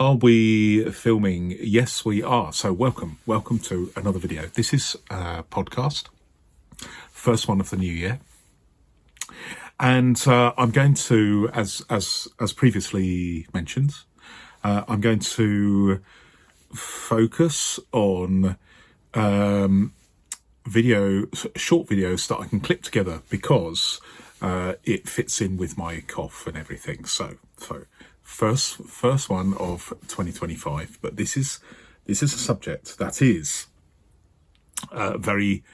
Are we filming? Yes, we are. So welcome to another video. This is a podcast, first one of the new year. And I'm going to, as previously mentioned, I'm going to focus on short videos that I can clip together because it fits in with my cough and everything. So first one of 2025, but this is a subject that is very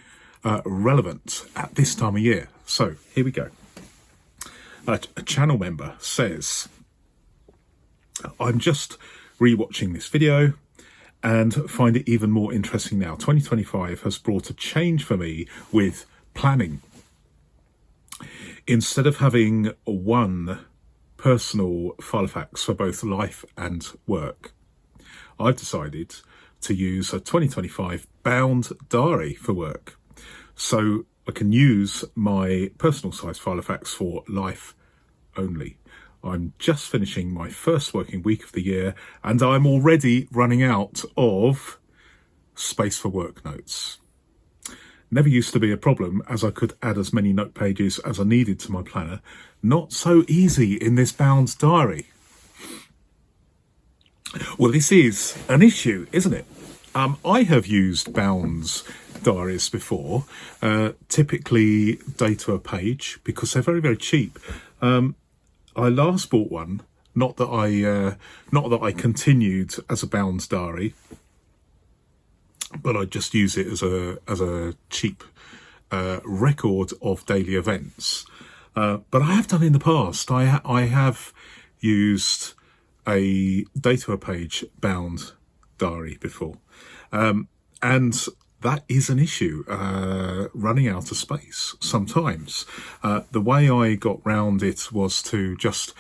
relevant at this time of year. So here we go. A channel member says, I'm just rewatching this video and find it even more interesting now. 2025 has brought a change for me with planning. Instead of having one personal Filofax for both life and work, I've decided to use a 2025 bound diary for work. So I can use my personal size Filofax for life only. I'm just finishing my first working week of the year and I'm already running out of space for work notes. Never used to be a problem as I could add as many note pages as I needed to my planner. Not so easy in this bound diary. Well, this is an issue, isn't it? I have used bound diaries before, typically data a page because they're very, very cheap. I last bought one, not that I continued as a bound diary, but I just use it as a cheap record of daily events. But I have done in the past. I have used a data a page bound diary before, and that is an issue, running out of space sometimes. The way I got round it was to just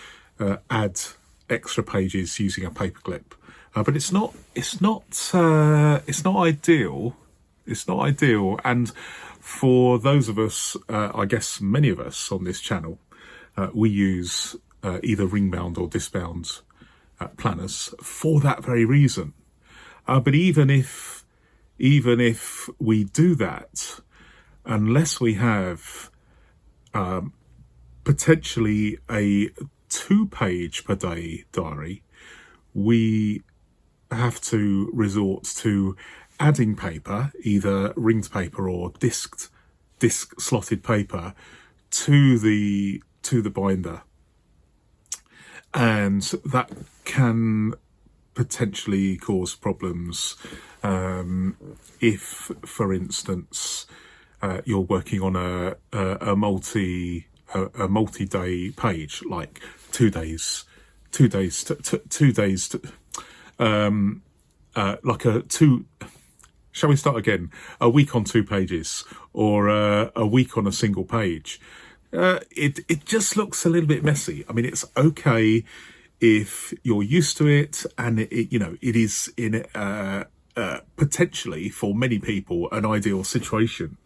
add extra pages using a paperclip. But it's not ideal. It's not ideal. And for those of us, I guess many of us on this channel, we use either ring bound or disbound planners for that very reason. But even if we do that, unless we have potentially a 2-page per day diary, we have to resort to adding paper, either ringed paper or disc slotted paper, to the binder, and that can potentially cause problems if, for instance, you're working on a multi-day page, like 2 days, like shall we start again? A week on 2 pages, or a week on a single page. It just looks a little bit messy. I mean, it's okay if you're used to it, and it is in potentially for many people an ideal situation.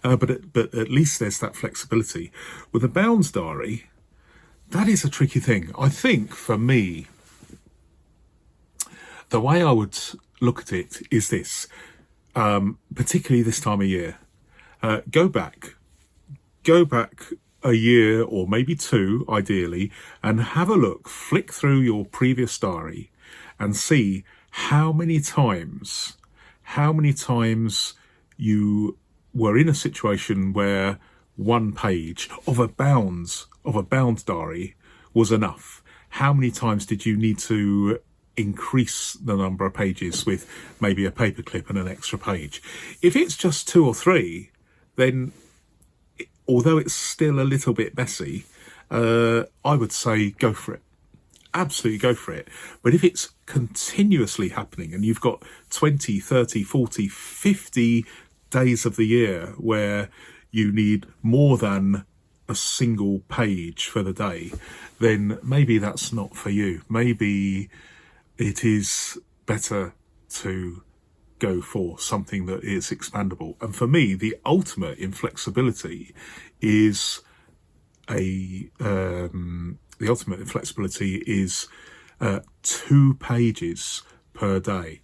But at least there's that flexibility. With a bound diary, that is a tricky thing. I think for me, the way I would look at it is this, particularly this time of year. Go back a year or maybe 2, ideally, and have a look, flick through your previous diary and see how many times you were in a situation where 1 page of a bound diary was enough. How many times did you need to increase the number of pages with maybe a paperclip and an extra page? If it's just 2 or 3, then although it's still a little bit messy, I would say go for it. Absolutely go for it. But if it's continuously happening and you've got 20, 30, 40, 50 days of the year where you need more than a single page for the day, then maybe that's not for you. Maybe it is better to go for something that is expandable. And for me, the ultimate in flexibility is 2 pages per day,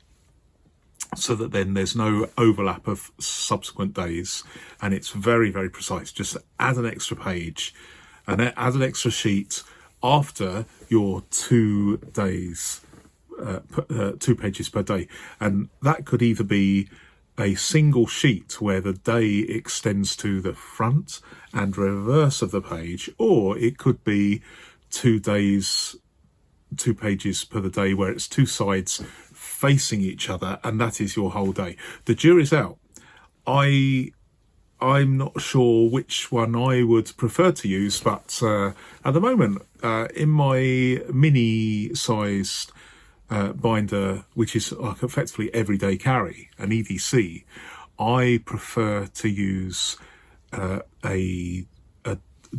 so that then there's no overlap of subsequent days, and it's very, very precise. Just add an extra page and add an extra sheet after your 2 days, 2 pages per day. And that could either be a single sheet where the day extends to the front and reverse of the page, or it could be 2 days, 2 pages per the day where it's 2 sides facing each other, and that is your whole day. The jury's out. I'm not sure which one I would prefer to use, but at the moment, in my mini-sized binder, which is like effectively everyday carry, an EDC, I prefer to use a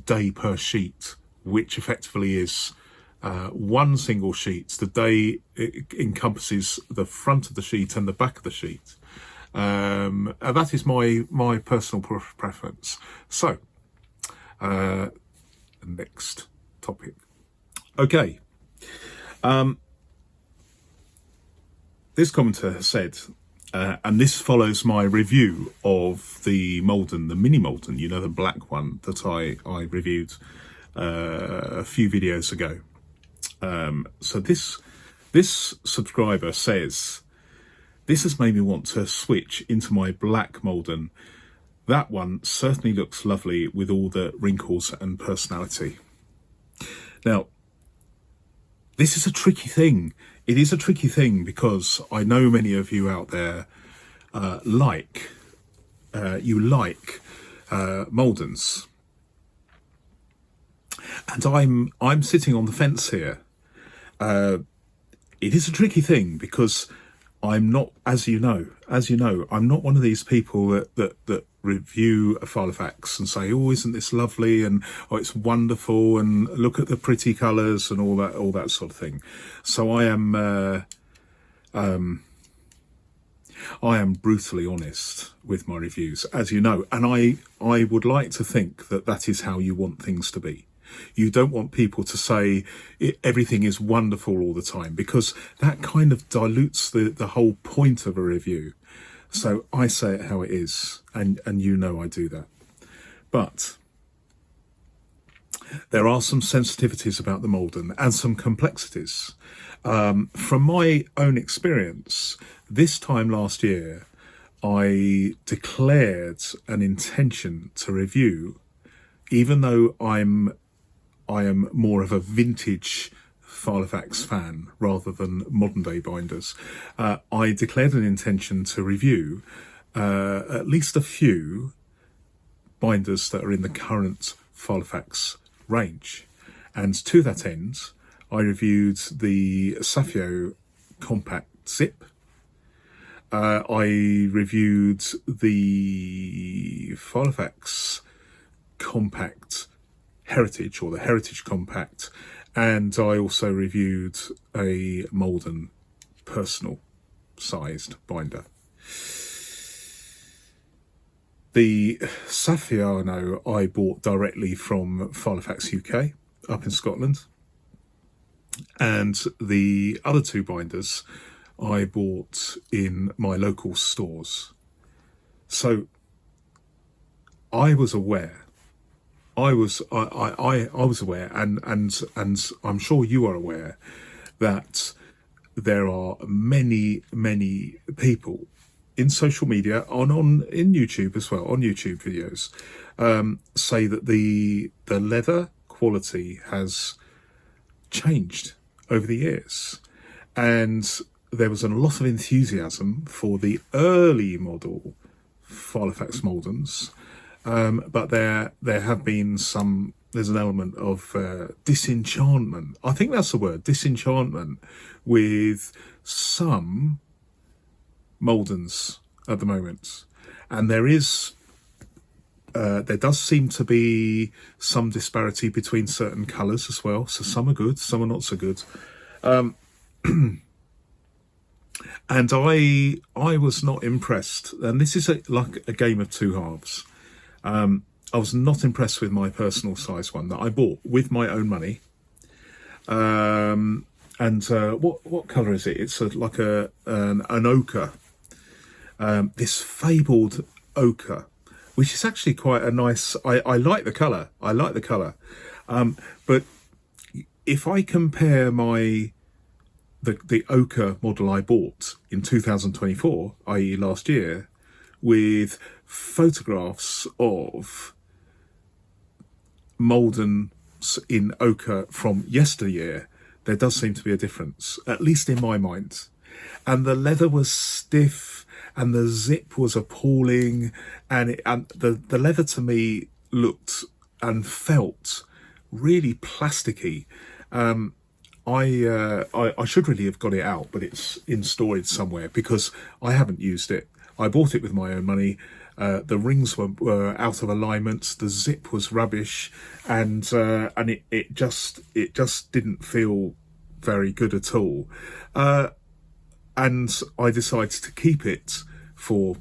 day per sheet, which effectively is 1 single sheet. The day encompasses the front of the sheet and the back of the sheet. And that is my personal preference. So, next topic. Okay. This commenter has said, and this follows my review of the Malden, the mini Malden, you know, the black one that I reviewed a few videos ago. So this subscriber says, this has made me want to switch into my black Malden. That one certainly looks lovely with all the wrinkles and personality. Now, this is a tricky thing. It is a tricky thing because I know many of you out there like Maldens, and I'm sitting on the fence here. It is a tricky thing because I'm not, as you know, I'm not one of these people that review a Filofax and say, oh, isn't this lovely, and oh, it's wonderful, and look at the pretty colours and all that sort of thing. So I am brutally honest with my reviews, as you know, and I would like to think that is how you want things to be. You don't want people to say everything is wonderful all the time, because that kind of dilutes the whole point of a review. So I say it how it is, and you know I do that. But there are some sensitivities about the Malden and some complexities. From my own experience, this time last year, I declared an intention to review, even though I am more of a vintage Filofax fan rather than modern day binders. I declared an intention to review at least a few binders that are in the current Filofax range. And to that end, I reviewed the Safio Compact Zip. I reviewed the Filofax Compact Heritage, or the Heritage Compact, and I also reviewed a Malden personal sized binder. The Safiano I bought directly from Filofax UK up in Scotland, and the other 2 binders I bought in my local stores. So I was aware. I was aware, and I'm sure you are aware, that there are many people in social media, in YouTube as well, on YouTube videos, say that the leather quality has changed over the years, and there was a lot of enthusiasm for the early model Filofax Maldens. But there have been there's an element of disenchantment. I think that's the word, disenchantment, with some Maldens at the moment. And there does seem to be some disparity between certain colours as well. So some are good, some are not so good. And I was not impressed. And this is like a game of 2 halves. I was not impressed with my personal size one that I bought with my own money. And And what colour is it? It's like an ochre. This fabled ochre, which is actually quite a nice. I like the colour. I like the colour. But if I compare the ochre model I bought in 2024, i.e. last year, with photographs of Malden in ochre from yesteryear, there does seem to be a difference, at least in my mind. And the leather was stiff, and the zip was appalling, and the leather to me looked and felt really plasticky. I should really have got it out, but it's in storage somewhere because I haven't used it. I bought it with my own money. The rings were out of alignment. The zip was rubbish, and it just didn't feel very good at all. And I decided to keep it for,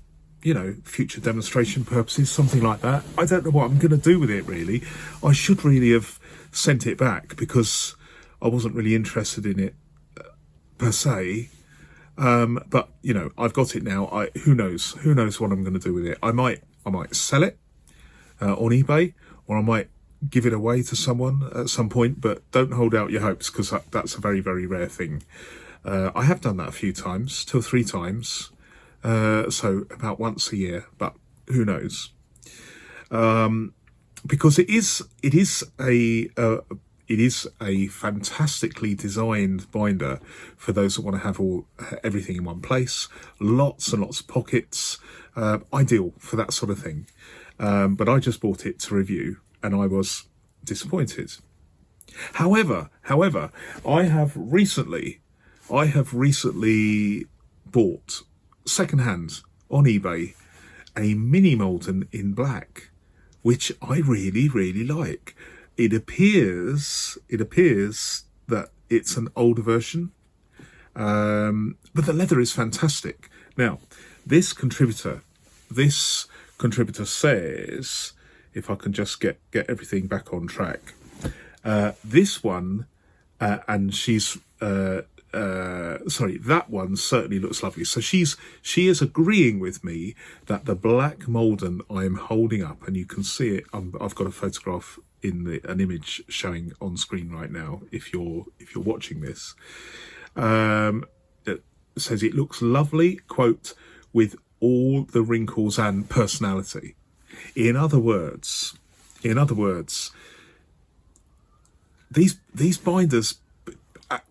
future demonstration purposes, something like that. I don't know what I'm going to do with it, really. I should really have sent it back because I wasn't really interested in it per se. But I've got it now. Who knows what I'm going to do with it. I might sell it on eBay, or I might give it away to someone at some point, but don't hold out your hopes because that's a very, very rare thing. I have done that a few times, 2 or 3 times, so about once a year, but who knows? Because it is a fantastically designed binder for those that want to have everything in one place, lots and lots of pockets, ideal for that sort of thing. But I just bought it to review, and I was disappointed. However, I have recently bought secondhand on eBay a mini Malden in black, which I really, really like. It appears that it's an older version, but the leather is fantastic. Now, this contributor says, if I can just get everything back on track, this one, and she's that one certainly looks lovely. So she is agreeing with me that the black Malden I'm holding up, and you can see it. I've got a photograph in an image showing on screen right now. If you're watching this, it says it looks lovely. Quote, with all the wrinkles and personality. In other words, these binders,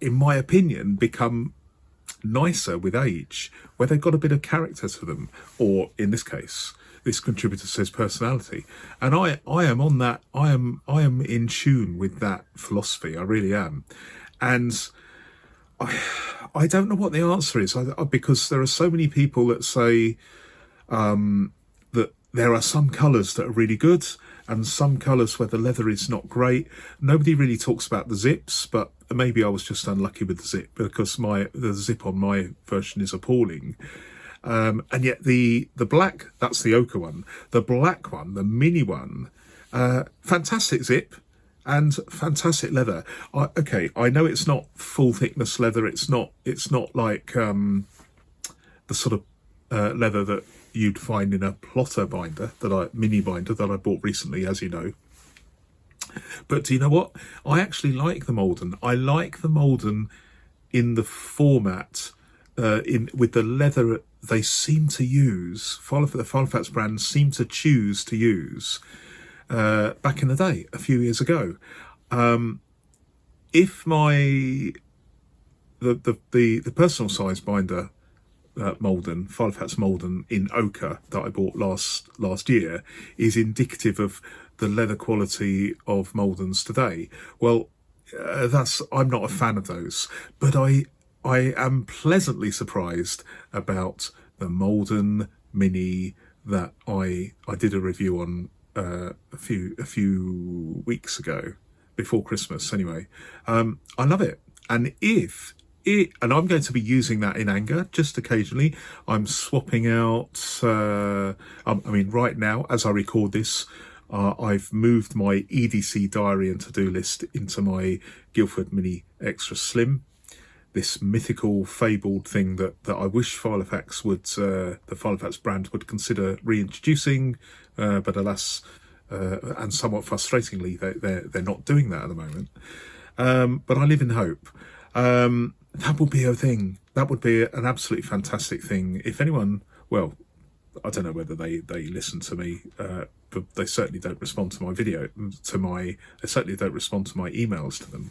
in my opinion, become nicer with age, where they've got a bit of character to them, or in this case, this contributor says personality. And I am on that. I am in tune with that philosophy. I really am. And I don't know what the answer is, because there are so many people that say that there are some colours that are really good and some colours where the leather is not great. Nobody really talks about the zips, but maybe I was just unlucky with the zip, because the zip on my version is appalling. And yet the black, that's the ochre one, the black one, the mini one, fantastic zip and fantastic leather. I know it's not full thickness leather. It's not like the sort of leather that you'd find in a plotter binder, mini binder that I bought recently, as you know. But do you know what? I actually like the Malden. I like the Malden in the format, with the leather they seem to use. The Filofax brand seemed to choose to use back in the day, a few years ago. If the personal size binder Malden, Filofax Malden in ochre that I bought last year is indicative of the leather quality of Maldens today, well, I'm not a fan of those, but I am pleasantly surprised about the Malden Mini that I did a review on a few weeks ago, before Christmas anyway. I love it, and and I'm going to be using that in anger just occasionally. I'm swapping out, right now, as I record this, I've moved my EDC diary and to-do list into my Guildford Mini Extra Slim. this mythical, fabled thing that I wish Filofax would, the Filofax brand would consider reintroducing, but alas, and somewhat frustratingly, they're not doing that at the moment. But I live in hope. That would be a thing. That would be an absolutely fantastic thing. If anyone, well, I don't know whether they listen to me, but they certainly don't respond to my they certainly don't respond to my emails to them.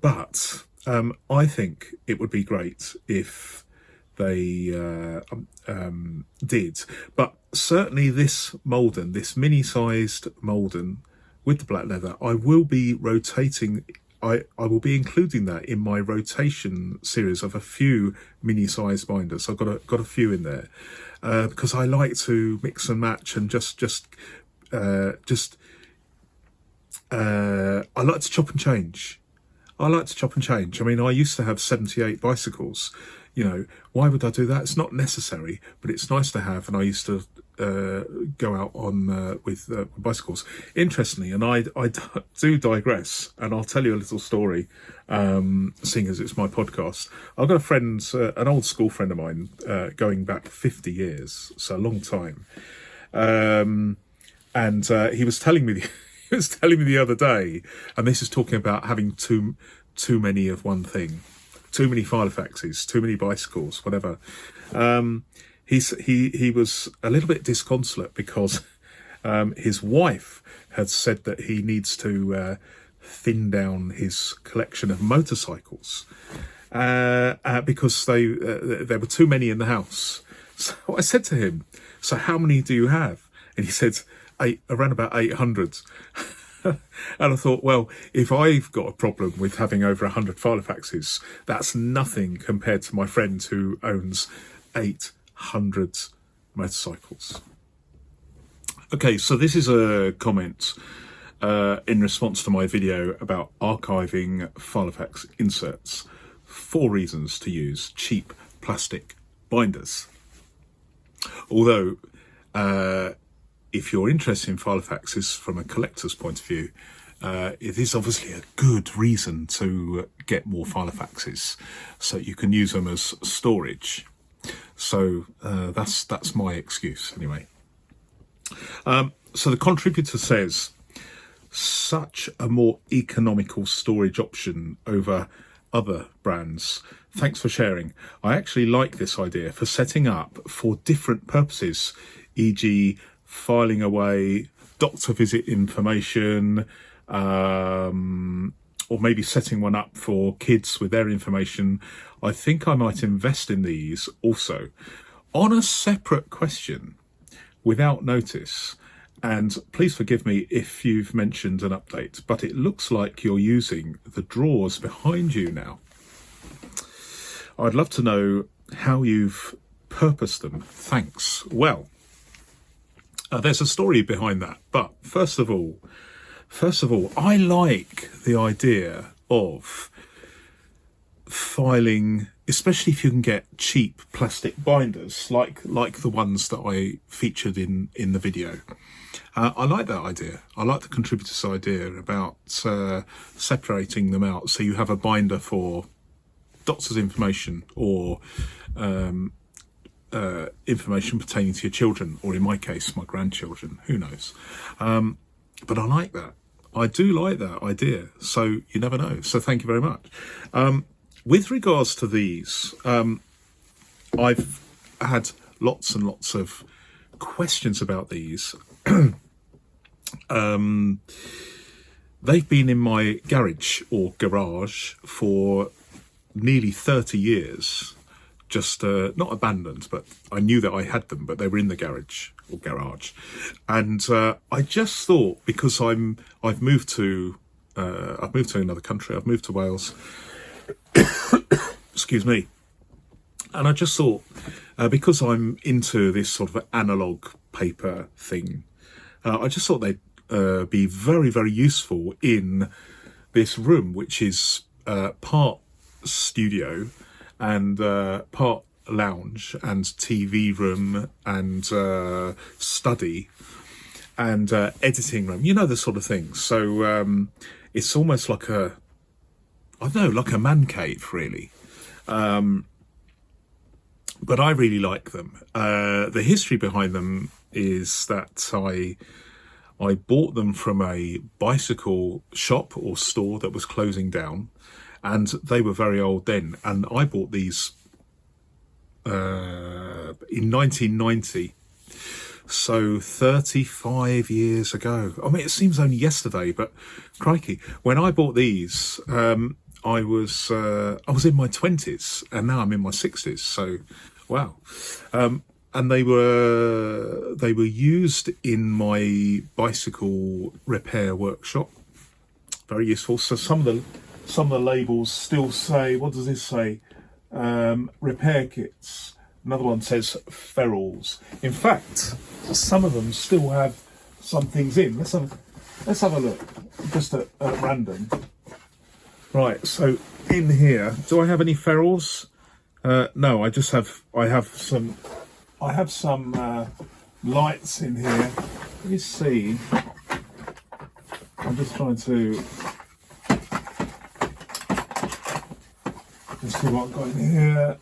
But I think it would be great if they did. But certainly this Malden, this mini-sized Malden with the black leather, I will be rotating. I will be including that in my rotation series of a few mini-sized binders. I've got a few in there because I like to mix and match and I like to chop and change. I mean, I used to have 78 bicycles. You know, why would I do that? It's not necessary, but it's nice to have. And I used to go out on with bicycles. Interestingly, and I do digress, and I'll tell you a little story, seeing as it's my podcast. I've got a friend, an old school friend of mine, going back 50 years, so a long time. And he was telling me the other day, and this is talking about having too many of one thing, too many Filofaxes, too many bicycles, whatever. He was a little bit disconsolate because his wife had said that he needs to thin down his collection of motorcycles because there were too many in the house. So I said to him, "So how many do you have?" And he said, around about 800. And I thought, well, if I've got a problem with having over 100 Filofaxes, that's nothing compared to my friend who owns 800 motorcycles. Okay, so this is a comment in response to my video about archiving Filofax inserts. 4 reasons to use cheap plastic binders. Although, if you're interested in Filofaxes from a collector's point of view, it is obviously a good reason to get more Filofaxes, so you can use them as storage. So that's my excuse anyway. So the contributor says, such a more economical storage option over other brands. Thanks for sharing. I actually like this idea for setting up for different purposes, e.g. filing away doctor visit information, or maybe setting one up for kids with their information. I think I might invest in these also. On a separate question, without notice, and please forgive me if you've mentioned an update, but it looks like you're using the drawers behind you now. I'd love to know how you've purposed them. Thanks. Well, there's a story behind that, but first of all, I like the idea of filing, especially if you can get cheap plastic binders like the ones that I featured in the video. I like that idea. I like the contributor's idea about separating them out, so you have a binder for doctor's information or information pertaining to your children, or in my case, my grandchildren, who knows. But I like that. I do like that idea. So you never know. So thank you very much. With regards to these, I've had lots and lots of questions about these. They've been in my garage or garage for nearly 30 years. Just not abandoned, but I knew that I had them, but they were in the garage or garage. And I just thought, because I've moved to another country. I've moved to Wales. Excuse me. And I just thought, because I'm into this sort of analog paper thing, I just thought they'd be very, very useful in this room, which is part studio and part lounge and TV room and study and editing room, you know, the sort of thing. So it's almost like a I don't know, like a man cave, really. But I really like them. The history behind them is that I bought them from a bicycle shop or store that was closing down, and they were very old then. And I bought these in 1990, so 35 years ago. I mean, it seems only yesterday, but crikey, when I bought these, I was in my 20s, and now I'm in my 60s. So, wow. And they were used in my bicycle repair workshop. Very useful. So some of the labels still say, what does this say? Repair kits. Another one says ferrules. In fact, some of them still have some things in. Let's have a look, just at random. Right. So in here, do I have any ferrules? No, I have some lights in here. Let me see. I'm just trying to see what I've got in here.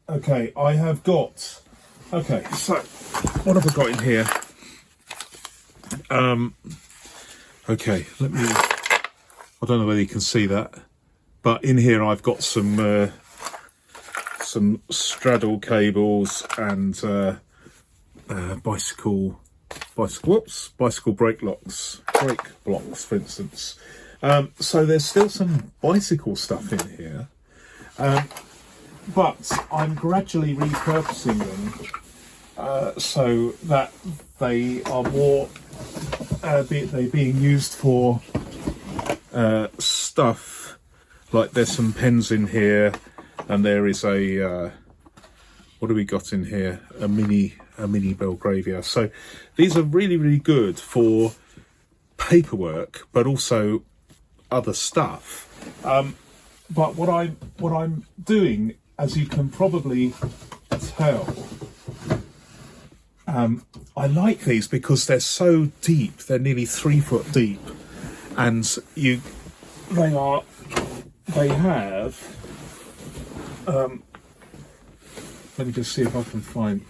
Okay, so what have I got in here? Okay, I don't know whether you can see that, but in here I've got some straddle cables and bicycle brake blocks, for instance. So there's still some bicycle stuff in here, but I'm gradually repurposing them so that they are more they're being used for stuff like there's some pens in here. And there is a, what do we got in here? A mini Belgravia. So these are really, really good for paperwork, but also other stuff. But what I'm doing, as you can probably tell, I like these because they're so deep. They're nearly 3 foot deep, and they have. Let me just see if I can find.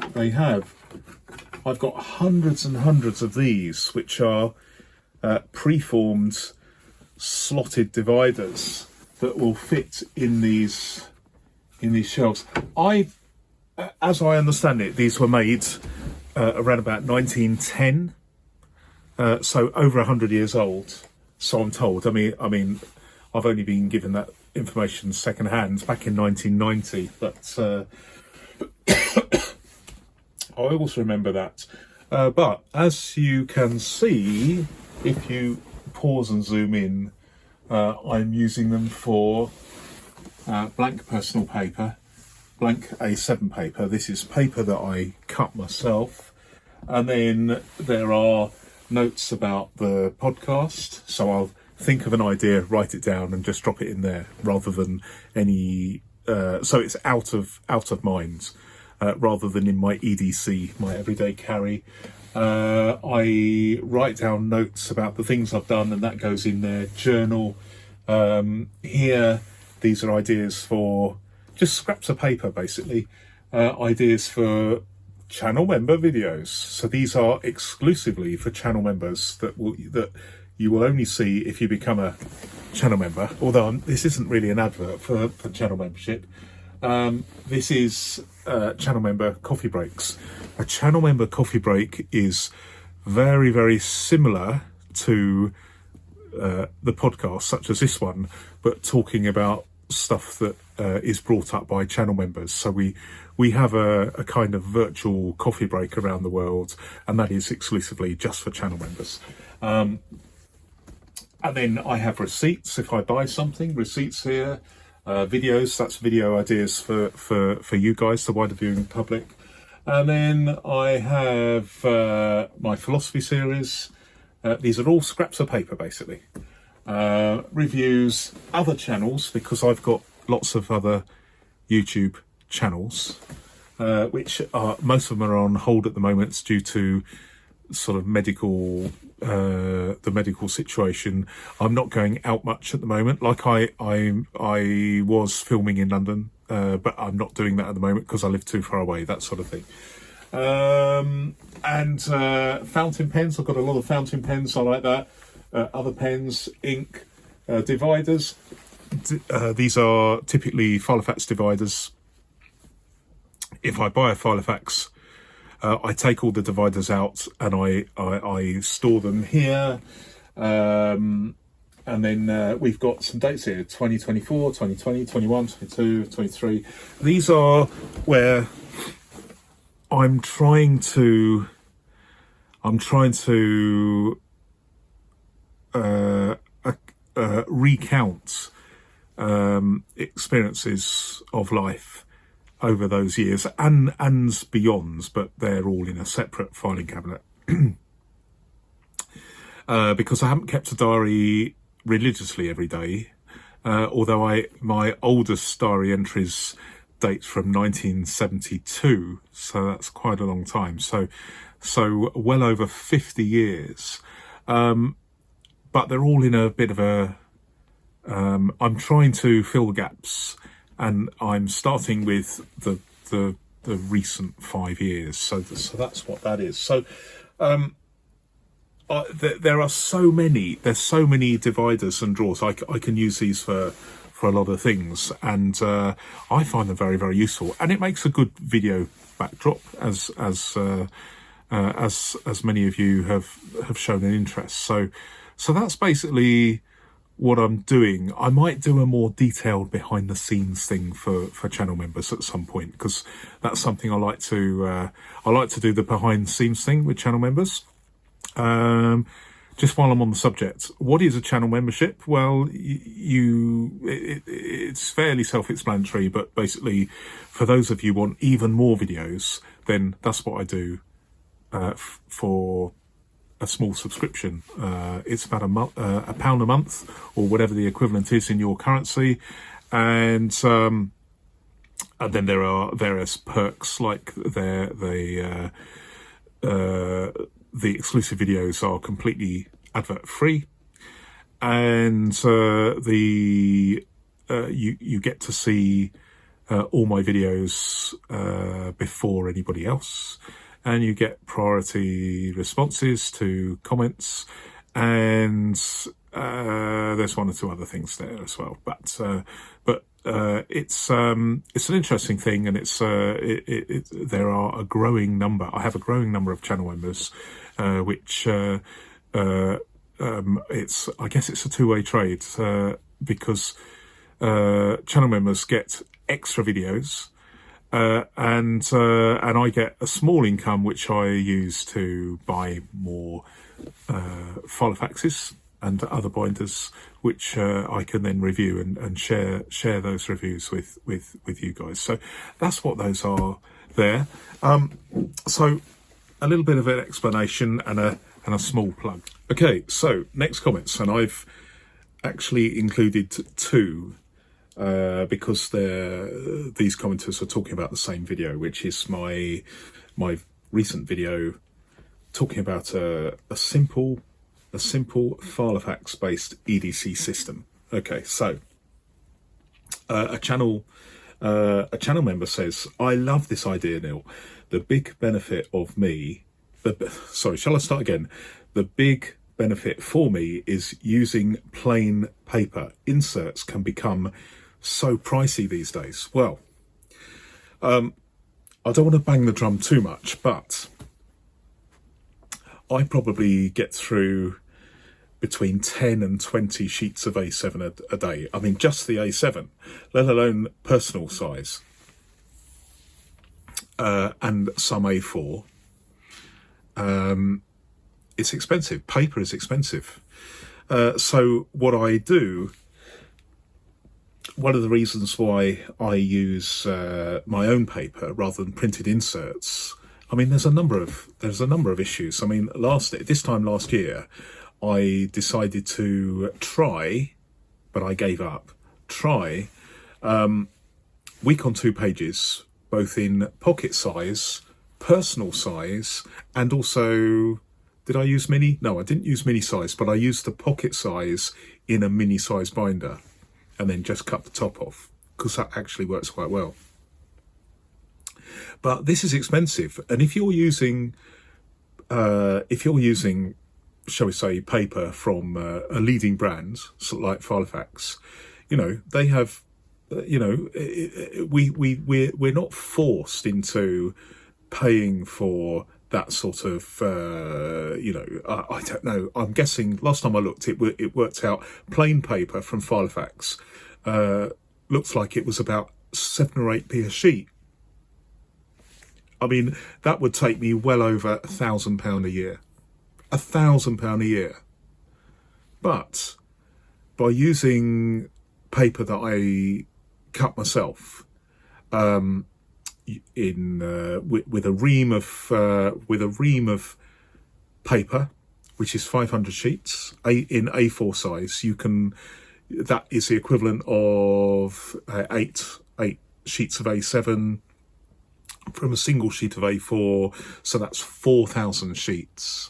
I've got hundreds and hundreds of these, which are preformed slotted dividers that will fit in these shelves. As I understand it, these were made around about 1910, so over 100 years old. So I'm told. I mean, I've only been given that information secondhand back in 1990, but I always remember that. But as you can see, if you pause and zoom in, I'm using them for blank personal paper, blank A7 paper. This is paper that I cut myself, and then there are notes about the podcast, so I'll think of an idea, write it down, and just drop it in there, rather than any. So it's out of mind, rather than in my EDC, my everyday carry. I write down notes about the things I've done, and that goes in there. Journal. Here, these are ideas for just scraps of paper, basically. Ideas for channel member videos. So these are exclusively for channel members that you will only see if you become a channel member, although this isn't really an advert for channel membership. This is channel member coffee breaks. A channel member coffee break is very, very similar to the podcast, such as this one, but talking about stuff that is brought up by channel members. So we have a kind of virtual coffee break around the world, and that is exclusively just for channel members. And then I have receipts if I buy something, receipts here, videos, that's video ideas for you guys, the wider viewing public. And then I have my philosophy series. These are all scraps of paper, basically. Reviews, other channels, because I've got lots of other YouTube channels, which most of them are on hold at the moment due to sort of the medical situation. I'm not going out much at the moment. Like I was filming in London, but I'm not doing that at the moment because I live too far away, that sort of thing. And fountain pens, I've got a lot of fountain pens, I like that. Other pens, ink, dividers. These are typically Filofax dividers. If I buy a Filofax, I take all the dividers out and I store them here. And then we've got some dates here: 2024, 2020, 21, 22, 23. These are where I'm trying to recount experiences of life over those years and beyond, but they're all in a separate filing cabinet. Because I haven't kept a diary religiously every day, although my oldest diary entries date from 1972, so that's quite a long time. So well over 50 years. But they're all in a bit of a. I'm trying to fill the gaps, and I'm starting with the recent 5 years. So that's what that is. So there are so many. There's so many dividers and drawers. I can use these for a lot of things, and I find them very, very useful. And it makes a good video backdrop, as many of you have shown an interest. So that's basically what I'm doing. I might do a more detailed behind the scenes thing for channel members at some point, because that's something I like to do, the behind the scenes thing with channel members. Just while I'm on the subject, what is a channel membership? Well, it's fairly self-explanatory, but basically, for those of you who want even more videos, then that's what I do for a small subscription. It's about £1 a month, or whatever the equivalent is in your currency, and then there are various perks, like the exclusive videos are completely advert free, and you get to see all my videos before anybody else, and you get priority responses to comments, and there's one or two other things there as well. But it's an interesting thing, and there are a growing number. I have a growing number of channel members, which I guess it's a two-way trade, because channel members get extra videos, and I get a small income which I use to buy more Filofaxes and other binders, which I can then review and share those reviews with you guys. So that's what those are there. So a little bit of an explanation and a small plug. Okay, so next comments, and I've actually included two because these commenters are talking about the same video, which is my recent video talking about a simple Filofax based EDC system. Okay, so a channel member says, "I love this idea, Neil. The big benefit of me, shall I start again? The big benefit for me is using plain paper. Inserts can become so pricey these days." Well, I don't want to bang the drum too much, but I probably get through between 10 and 20 sheets of A7 a day. I mean, just the A7, let alone personal size, and some A4. It's expensive. Paper is expensive. So what I do, one of the reasons why I use my own paper rather than printed inserts, I mean, there's a number of issues. I mean, this time last year, I decided to try, but I gave up. Week on 2 pages, both in pocket size, personal size, and also Did I use mini? No, I didn't use mini size, but I used the pocket size in a mini size binder and then just cut the top off, because that actually works quite well. But this is expensive, and if you're using, shall we say, paper from a leading brand sort of like Filofax, they have, we're not forced into paying for that sort of, I don't know. I'm guessing last time I looked, it worked out plain paper from Filofax looks like it was about 7 or 8p a sheet. I mean, that would take me well over £1,000 a year. £1,000 a year. But by using paper that I cut myself, with a ream of paper, which is 500 sheets in A4 size, that is the equivalent of eight sheets of A7 from a single sheet of A4, so that's 4,000 sheets.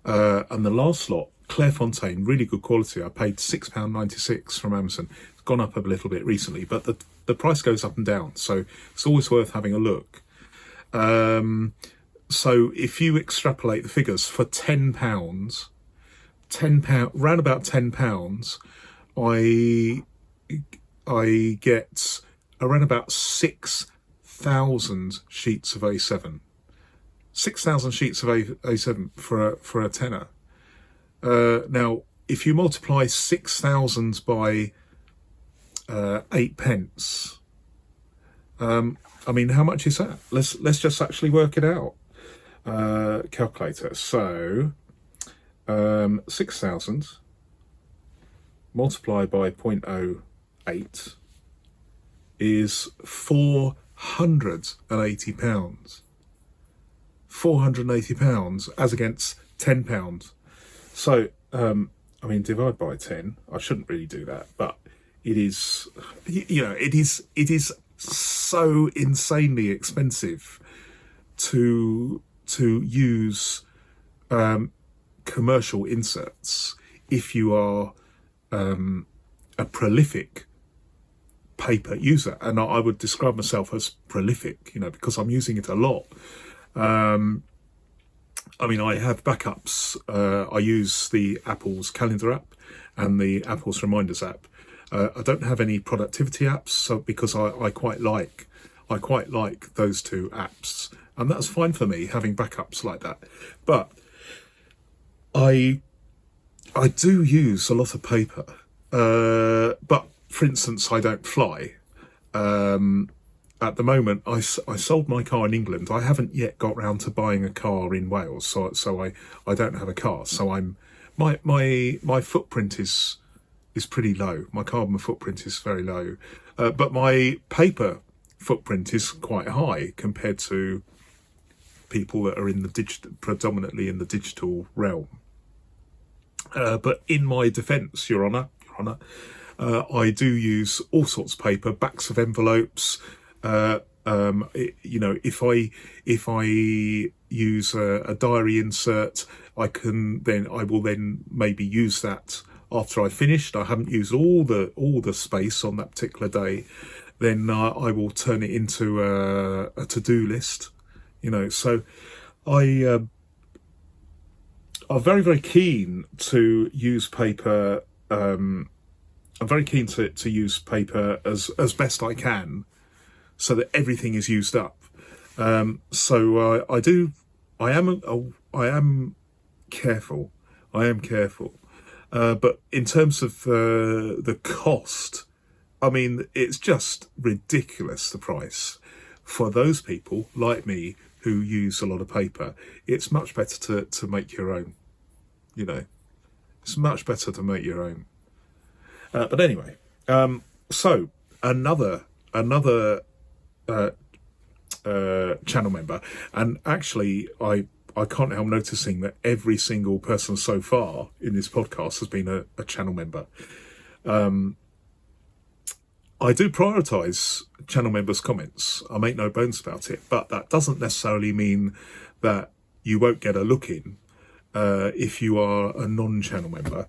And the last lot, Clairefontaine, really good quality. I paid £6.96 from Amazon. It's gone up a little bit recently, but the price goes up and down, so it's always worth having a look. So if you extrapolate the figures for £10, round about £10, I get around about 6,000 sheets of A7. 6,000 sheets of A7 for a tenner. Now, if you multiply 6,000 by 8 pence, I mean, how much is that? Let's just actually work it out. Calculator. So 6,000 multiplied by 0.08 is £480. £480 as against £10. So, I mean, divide by 10. I shouldn't really do that, but it is, it is so insanely expensive to use commercial inserts if you are a prolific paper user, and I would describe myself as prolific, because I'm using it a lot. I mean, I have backups. I use the Apple's calendar app and the Apple's reminders app. I don't have any productivity apps, so because I quite like those two apps, and that's fine for me having backups like that. But I do use a lot of paper. But for instance, I don't fly. At the moment, I sold my car in England. I haven't yet got round to buying a car in Wales, so I don't have a car. So my footprint is pretty low. My carbon footprint is very low, but my paper footprint is quite high compared to people that are predominantly in the digital realm. But in my defence, Your Honour, I do use all sorts of paper, backs of envelopes. If I use a diary insert, I will then maybe use that after I finished. I haven't used all the space on that particular day. Then I will turn it into a to-do list. So I'm very, very keen to use paper. I'm very keen to use paper as best I can, so that everything is used up. So I am careful. But in terms of the cost, I mean, it's just ridiculous, the price. For those people like me who use a lot of paper, it's much better to make your own. It's much better to make your own. But anyway, so another channel member, and actually I can't help noticing that every single person so far in this podcast has been a channel member. I do prioritise channel members' comments. I make no bones about it, but that doesn't necessarily mean that you won't get a look in. if you are a non-channel member.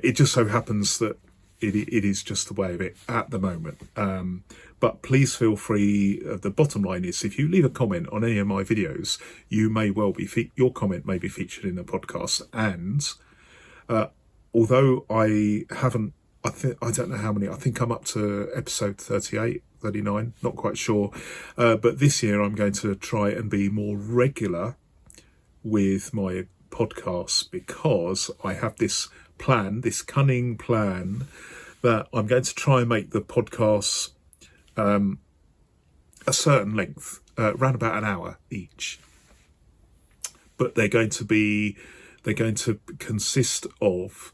It just so happens that it is just the way of it at the moment. But please feel free. The bottom line is, if you leave a comment on any of my videos, you may well be your comment may be featured in the podcast. And although I haven't, I don't know how many. I think I'm up to episode 38, 39. Not quite sure. But this year I'm going to try and be more regular with my podcasts, because I have this plan, this cunning plan, that I'm going to try and make the podcasts a certain length, around about an hour each. But they're going to consist of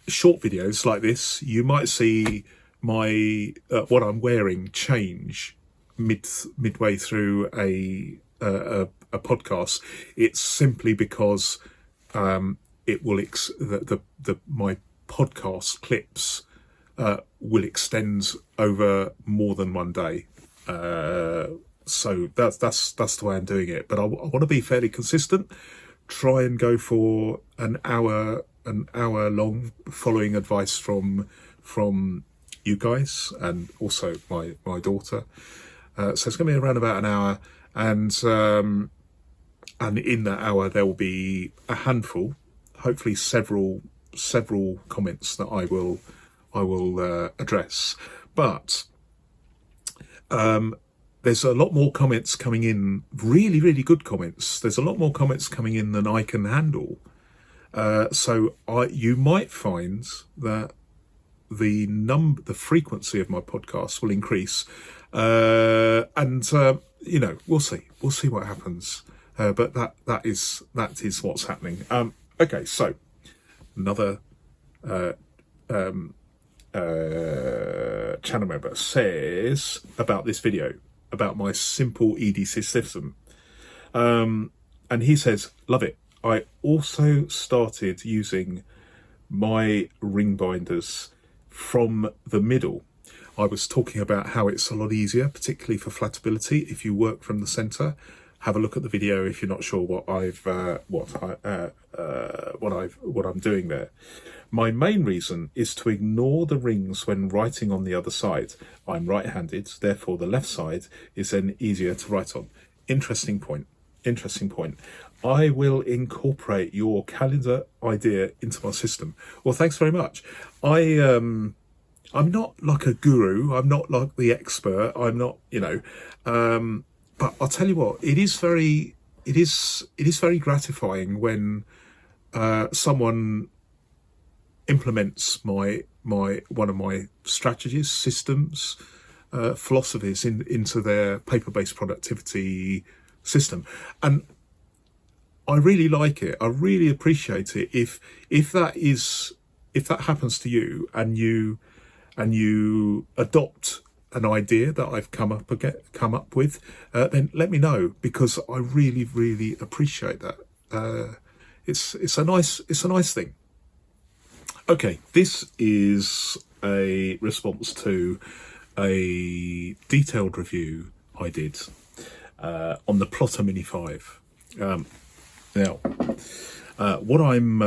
short videos like this. You might see my what I'm wearing change midway through a podcast. It's simply because it will my podcast clips will extend over more than one day. So that's the way I'm doing it. But I want to be fairly consistent. Try and go for an hour long, following advice from you guys and also my daughter. So it's going to be around about an hour, and in that hour there will be a handful, hopefully several comments that I will address. But there's a lot more comments coming in, really, really good comments. There's a lot more comments coming in than I can handle. So you might find that the frequency of my podcast will increase, and we'll see what happens. But that is what's happening. Okay, so another channel member says about this video, about my simple EDC system, and he says, love it. I also started using my ring binders from the middle. I was talking about how it's a lot easier, particularly for flatability, if you work from the center. Have a look at the video if you're not sure what I'm doing there. My main reason is to ignore the rings when writing on the other side. I'm right-handed, therefore the left side is then easier to write on. Interesting point. I will incorporate your calendar idea into my system. Well, thanks very much. I'm not like a guru. I'm not like the expert. I'm not, but I'll tell you what, it is very gratifying when someone implements one of my strategies, systems, philosophies into their paper-based productivity system. And I really like it. I really appreciate it. If that happens to you and you adopt an idea that I've come up with, then let me know, because I really, really appreciate that. It's a nice thing. Okay, this is a response to a detailed review I did on the Plotter Mini 5. Now, what I'm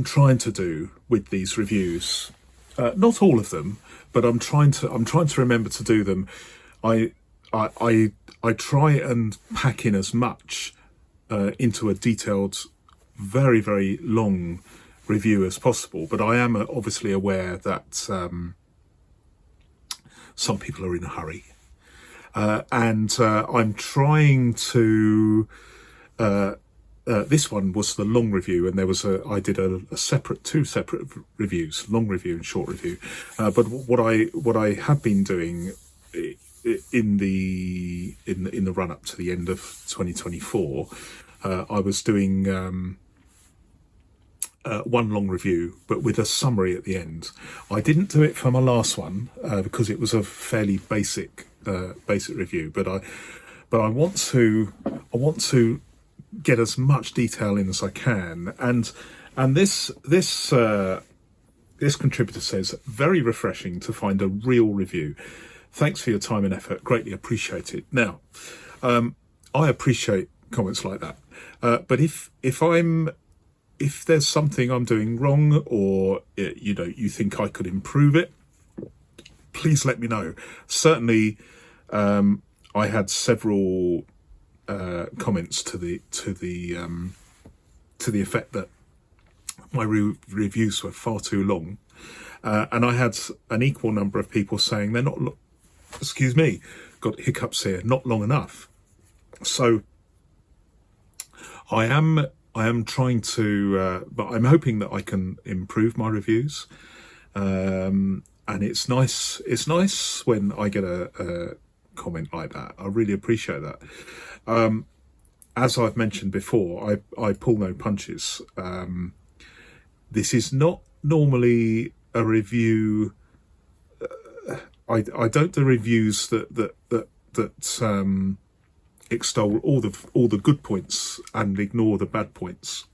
trying to do with these reviews, not all of them, but I'm trying to remember to do them. I try and pack in as much into a detailed, very, very long review as possible. But I am obviously aware that some people are in a hurry, and I'm trying to. This one was the long review, and I did two separate reviews, long review and short review. But what I have been doing in the run up to the end of 2024, I was doing one long review, but with a summary at the end. I didn't do it for my last one because it was a fairly basic review. But I want to get as much detail in as I can, and this contributor says, very refreshing to find a real review. Thanks for your time and effort, greatly appreciated. Now, I appreciate comments like that. But if there's something I'm doing wrong, or you think I could improve it, please let me know. Certainly, I had several comments to the effect that my reviews were far too long, and I had an equal number of people saying they're not. Excuse me, got hiccups here. Not long enough. So I am trying to, but I'm hoping that I can improve my reviews. And it's nice. It's nice when I get a comment like that. I really appreciate that. As I've mentioned before, I pull no punches. This is not normally a review. I don't do reviews that extol all the good points and ignore the bad points.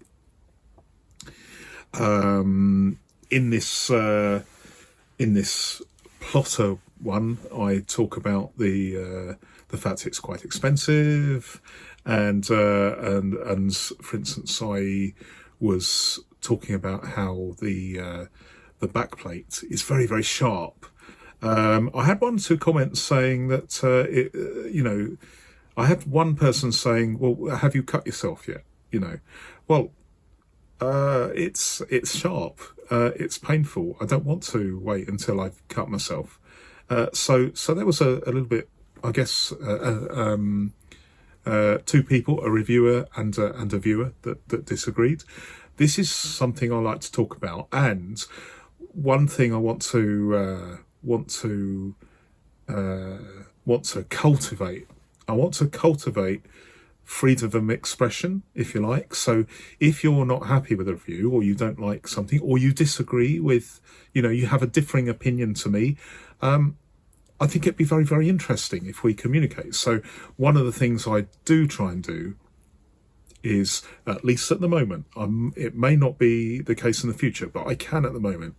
In this plotter one, I talk about the fact it's quite expensive, and for instance, I was talking about how the backplate is very, very sharp. I had 1 or 2 comments saying that I had one person saying, "Well, have you cut yourself yet?" Well, it's sharp. It's painful. I don't want to wait until I've cut myself. So there was a little bit, I guess, 2 people, a reviewer and a viewer that disagreed. This is something I like to talk about, and one thing I want to cultivate. I want to cultivate freedom of expression, if you like. So if you're not happy with a review, or you don't like something, or you disagree with, you have a differing opinion to me, I think it'd be very, very interesting if we communicate. So one of the things I do try and do is, at least at the moment, it may not be the case in the future, but I can at the moment,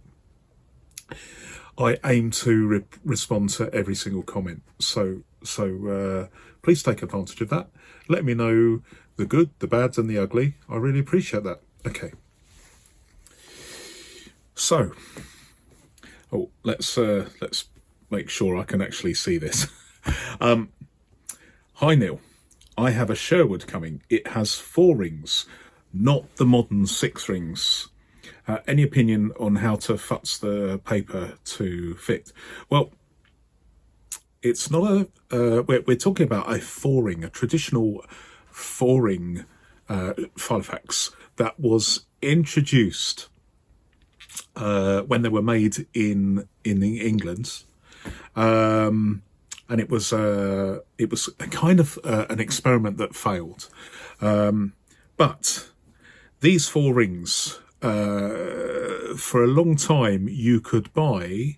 I aim to respond to every single comment. So please take advantage of that. Let me know the good, the bad, and the ugly. I really appreciate that. Okay. So, let's make sure I can actually see this. Hi Neil, I have a Sherwood coming. It has 4 rings, not the modern 6 rings. Any opinion on how to futz the paper to fit? Well, it's not we're talking about a 4-ring, a traditional 4-ring Filofax that was introduced when they were made in England, and it was a kind of an experiment that failed. But these 4 rings, for a long time, you could buy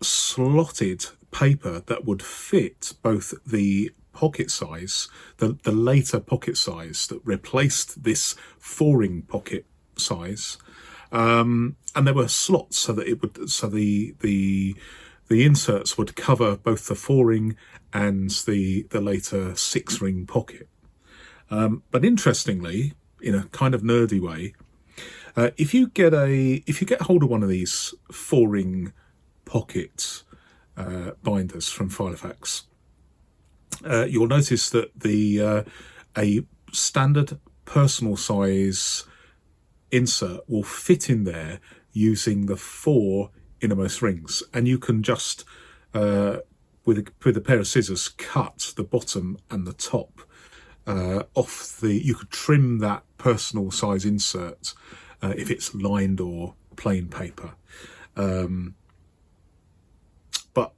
slotted paper that would fit both the pocket size, the later pocket size that replaced this 4-ring pocket size, and there were slots so that the inserts would cover both the 4-ring and the later 6-ring pocket. But interestingly, in a kind of nerdy way, if you get hold of one of these 4-ring pocket binders from Filofax, you'll notice that a standard personal size insert will fit in there using the 4 innermost rings, and you can just with a pair of scissors cut the bottom and the top off you could trim that personal size insert if it's lined or plain paper. But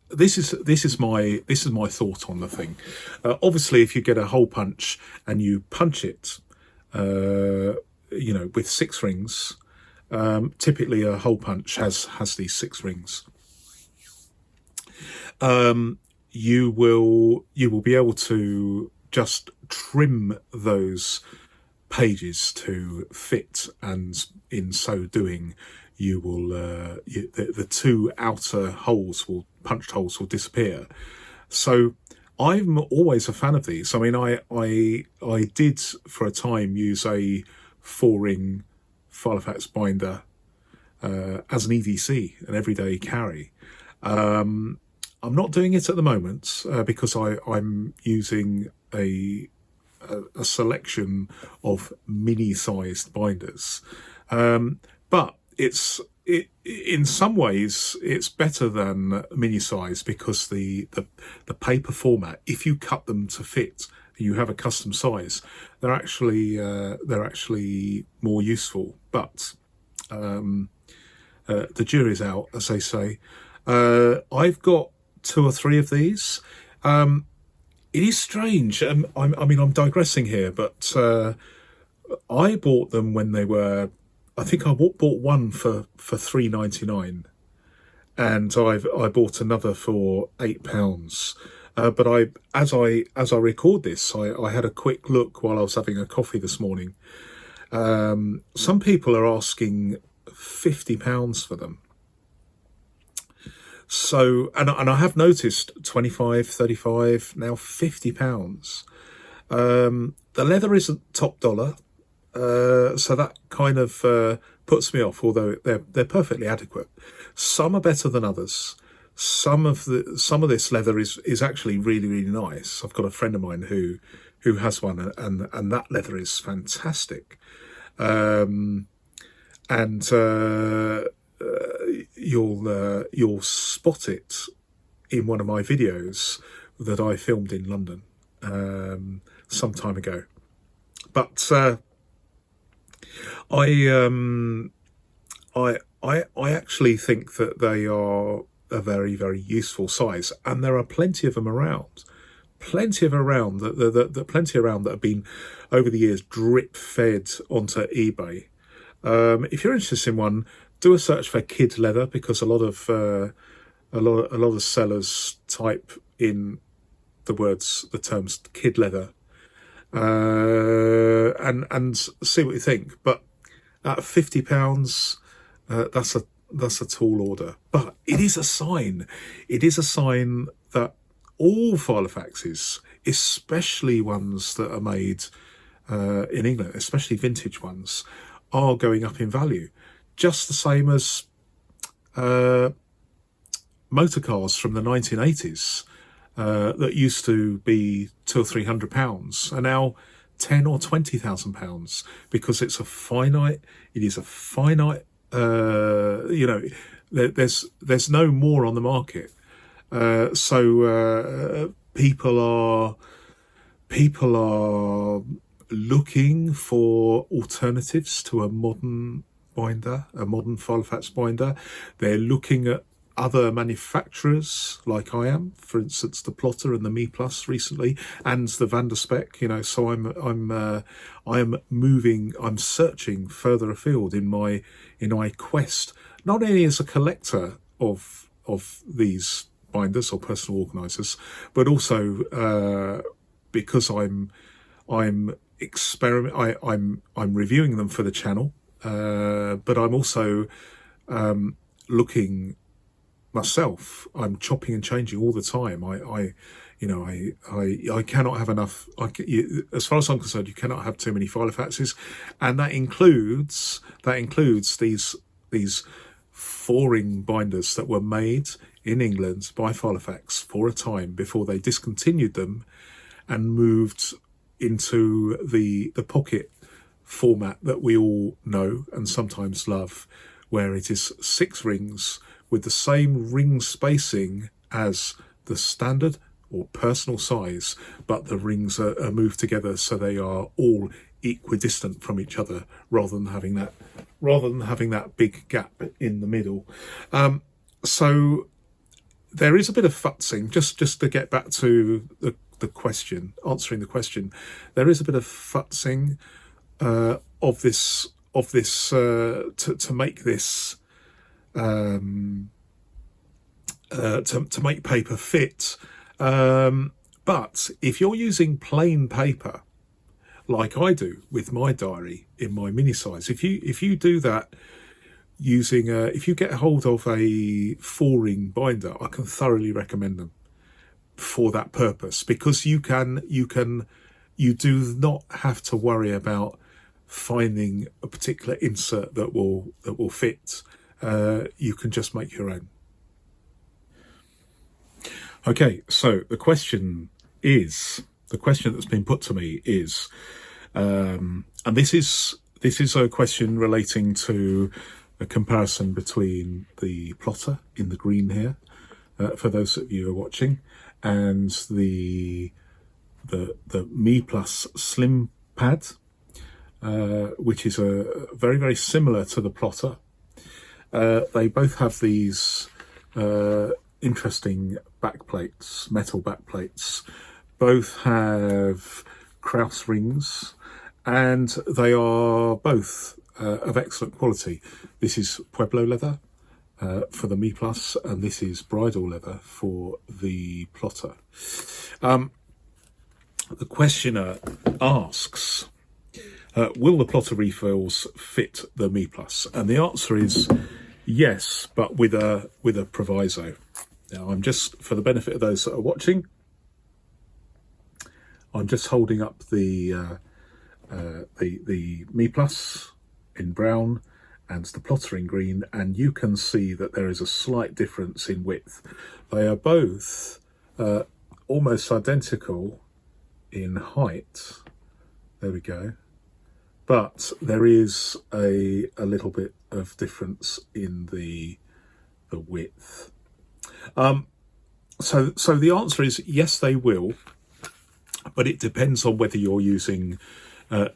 this is my thought on the thing. Obviously, if you get a hole punch and you punch it, with 6 rings, typically a hole punch has these 6 rings. You will be able to just trim those pages to fit, and in so doing, you will the 2 outer punched holes will disappear. So I'm always a fan of these. I mean, I did for a time use a 4-ring Filofax binder as an EDC, an everyday carry. I'm not doing it at the moment because I'm using a selection of mini-sized binders, but in some ways it's better than mini-size because the paper format, if you cut them to fit, you have a custom size, they're actually more useful. But the jury's out, as they say. I've got 2 or 3 of these. It is strange. I mean, I'm digressing here, but I bought them when they were. I think I bought one for £3.99, and I bought another for £8. But as I record this, I had a quick look while I was having a coffee this morning. Some people are asking £50 for them. So, and I have noticed 25, 35, now £50. The leather isn't top dollar, so that kind of puts me off. Although they're perfectly adequate. Some are better than others. Some of this leather is actually really, really nice. I've got a friend of mine who has one, and that leather is fantastic. You'll spot it in one of my videos that I filmed in London some time ago. But I actually think that they are a very, very useful size, and there are plenty of them around. Plenty around that have been over the years drip fed onto eBay. If you're interested in one, do a search for kid leather, because a lot of sellers type in the terms kid leather, and see what you think. But at £50, that's a tall order. But it is a sign. It is a sign that all Filofaxes, especially ones that are made in England, especially vintage ones, are going up in value. Just the same as motor cars from the 1980s that used to be £200 or £300 are now £10,000 or £20,000, because it's a finite. It is a finite. There's no more on the market. So people are looking for alternatives to a modern binder, a modern Filofax binder. They're looking at other manufacturers, like I am, for instance, the Plotter and the MeePlus recently, and the Vanderspec. So I'm searching further afield in my quest, not only as a collector of these binders or personal organisers, but also because I'm reviewing them for the channel, but I'm also looking myself. I'm chopping and changing all the time. I cannot have enough. As far as I'm concerned, you cannot have too many Filofaxes, and that includes these 4-ring binders that were made in England by Filofax for a time before they discontinued them and moved into the pocket format that we all know and sometimes love, where it is 6 rings with the same ring spacing as the standard or personal size, but the rings are moved together so they are all equidistant from each other, rather than having that big gap in the middle. So there is a bit of futzing, just to get back to the question, answering the question. There is a bit of futzing of this to make this to make paper fit. But if you're using plain paper, like I do with my diary in my mini size, if you do that using if you get hold of a 4-ring binder, I can thoroughly recommend them, for that purpose, because you do not have to worry about finding a particular insert that will fit. You can just make your own. Okay, so the question that's been put to me is, and this is a question relating to a comparison between the plotter in the green here, for those of you who are watching, and the MeePlus Slim Pad, which is very, very similar to the plotter. They both have these interesting backplates, metal backplates. Both have Krauss rings, and they are both of excellent quality. This is Pueblo leather for the MeePlus, and this is bridal leather for the plotter. The questioner asks, will the plotter refills fit the MeePlus? And the answer is yes, but with a proviso. Now, I'm just, for the benefit of those that are watching, I'm just holding up the MeePlus in brown and the plotter in green, and you can see that there is a slight difference in width. They are both almost identical in height. There we go. But there is a little bit of difference in the width. So the answer is yes, they will, but it depends on whether you're using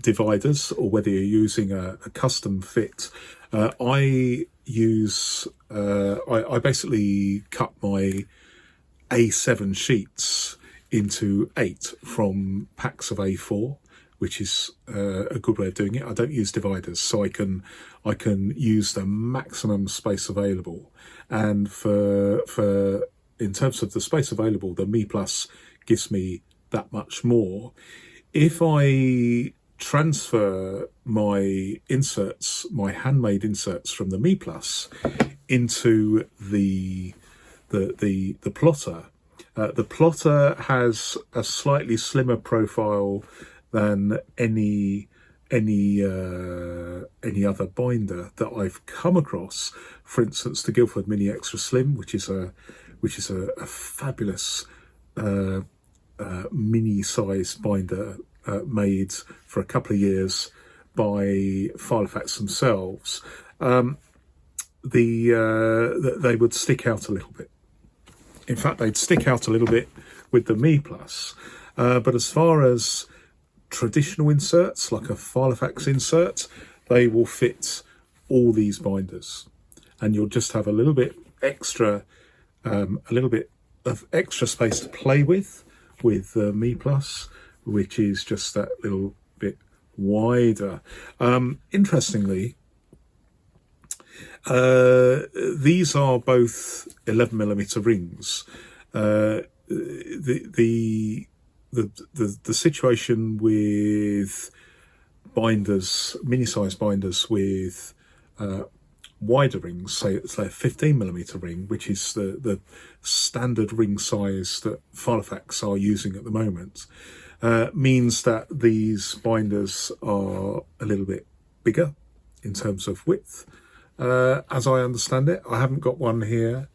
dividers or whether you're using a custom fit. I basically cut my A7 sheets into 8 from packs of A4, which is a good way of doing it. I don't use dividers, so I can use the maximum space available. And for in terms of the space available, the MeePlus gives me that much more. If I transfer my inserts, my handmade inserts from the MeePlus into the plotter, the plotter has a slightly slimmer profile than any other binder that I've come across. For instance, the Guildford Mini Extra Slim, which is a fabulous mini size binder made for a couple of years by Filofax themselves. They would stick out a little bit. In fact, they'd stick out a little bit with the MeePlus. But as far as traditional inserts, like a Filofax insert, they will fit all these binders, and you'll just have a little bit of extra space to play with the MeePlus, which is just that little bit wider. Interestingly, these are both 11mm rings. The situation with binders, mini-size binders with wider rings, say it's a 15mm ring, which is the standard ring size that Filofax are using at the moment, means that these binders are a little bit bigger in terms of width. As I understand it, I haven't got one here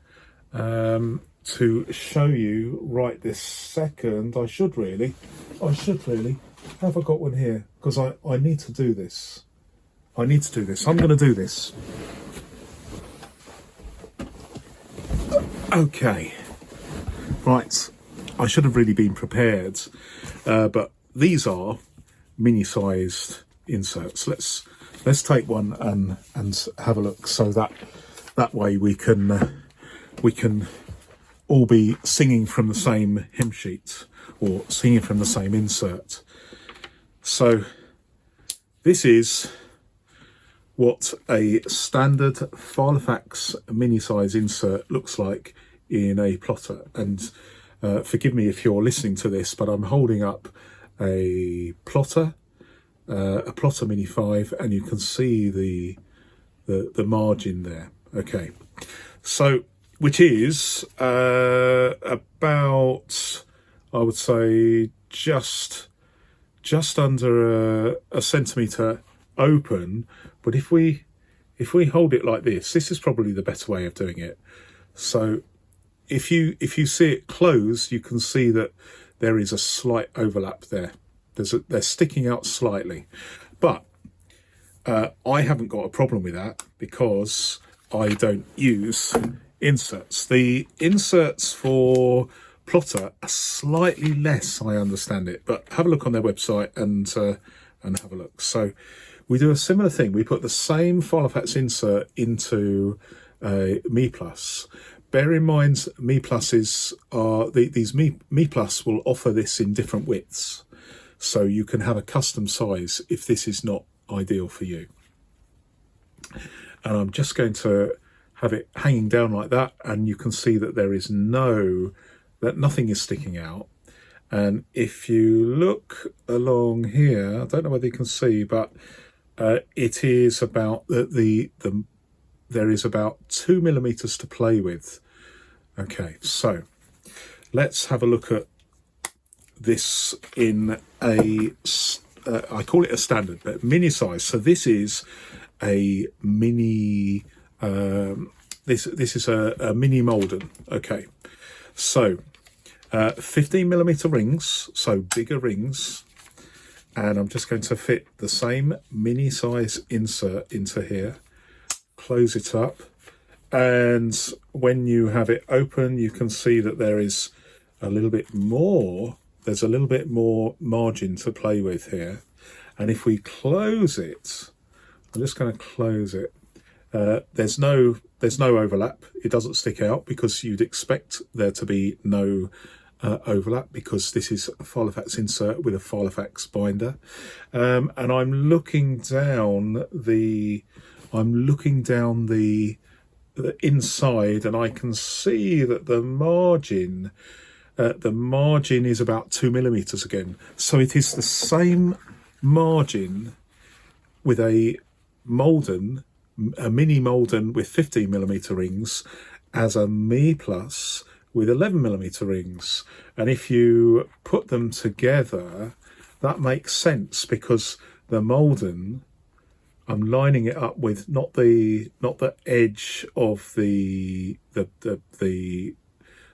to show you right this second. I should really. Have I got one here? Because I need to do this. I'm going to do this. Okay. Right. I should have really been prepared. But these are mini-sized inserts. Let's take one and have a look, so that way we can all be singing from the same hymn sheet or singing from the same insert. So this is what a standard Filofax mini-size insert looks like in a plotter. And forgive me if you're listening to this, but I'm holding up a plotter Mini 5, and you can see the margin there. Okay, so which is about, I would say, just under a centimetre open. But if we hold it like this is probably the better way of doing it. So if you see it closed, you can see that there is a slight overlap there. They're sticking out slightly, but I haven't got a problem with that because I don't use inserts. The inserts for Plotter are slightly less, I understand it, but have a look on their website and have a look. So we do a similar thing. We put the same Filofax insert into MeePlus. Bear in mind, MeePluses are these MeePlus will offer this in different widths, so you can have a custom size if this is not ideal for you. And I'm just going to have it hanging down like that, and you can see that there is nothing is sticking out. And if you look along here, I don't know whether you can see, but it is about there is about 2 millimeters to play with. Okay, so let's have a look at this in I call it a standard, but mini size. So this is a mini. This is a mini Malden. Okay, so 15 millimeter rings, so bigger rings, and I'm just going to fit the same mini size insert into here. Close it up, and when you have it open, you can see that there is a little bit more. There's a little bit more margin to play with here, and if we close it, I'm just going to close it. There's no overlap. It doesn't stick out because you'd expect there to be no overlap because this is a Filofax insert with a Filofax binder, and I'm looking down the inside, and I can see that the margin is about 2 millimeters again. So it is the same margin with a mini Malden with 15 millimeter rings as a MeePlus with 11 millimeter rings. And if you put them together, that makes sense because the Malden, I'm lining it up with not the edge of the